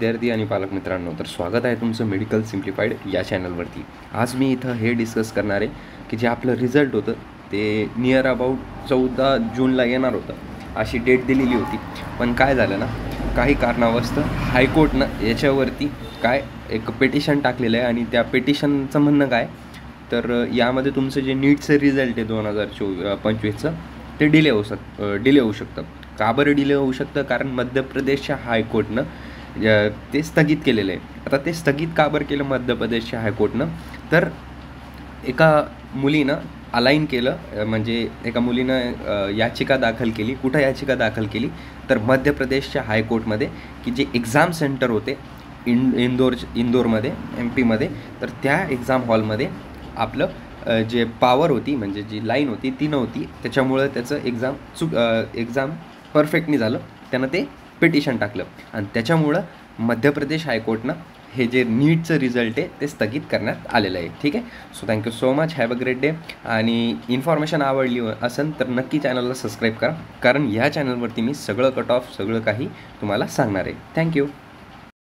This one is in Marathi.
विद्यार्थी आणि पालक मित्रांनो, तर स्वागत आहे तुमचं मेडिकल सिम्प्लिफाईड या चॅनलवरती। आज मी इथं हे डिस्कस करणार आहे की जे आपलं रिझल्ट होतं ते नियर अबाउट 14 जूनला येणार होतं, अशी डेट दिलेली होती। पण काय झालं ना, काही कारणावस्तव हायकोर्टनं याच्यावरती काय एक पिटिशन टाकलेलं आहे आणि त्या पिटिशनचं म्हणणं काय, तर यामध्ये तुमचं जे नीटचं रिझल्ट आहे 2025चं ते डिले होऊ शकतं। का बरं डिले होऊ शकतं? कारण मध्य प्रदेशच्या हायकोर्टनं ते स्थगित केलेलं आहे। आता ते स्थगित का बरं केलं मध्य प्रदेशच्या हायकोर्टनं? तर एका मुलीनं अलाइन केलं, म्हणजे एका मुलीनं याचिका दाखल केली। कुठं याचिका दाखल केली? तर मध्य प्रदेशच्या हायकोर्टमध्ये, की जे एक्झाम सेंटर होते इंदोरमध्ये MP मध्ये, तर त्या एक्झाम हॉलमध्ये आपलं जे पॉवर होती, म्हणजे जी लाईन होती ती नव्हती, त्याच्यामुळं त्याचं एक्झाम परफेक्ट नाही झालं। त्यानं ते पिटिशन टाकलं आणि त्याच्यामुळं मध्य प्रदेश हायकोर्टनं हे जे नीटचं रिझल्ट आहे ते स्थगित करण्यात आलेलं आहे। ठीक आहे, so thank you so much, have a great day. आणि इन्फॉर्मेशन आवडली असेल तर नक्की चॅनलला सबस्क्राईब करा, कारण ह्या चॅनलवरती मी सगळं कट ऑफ सगळं काही तुम्हाला सांगणार आहे। थँक्यू।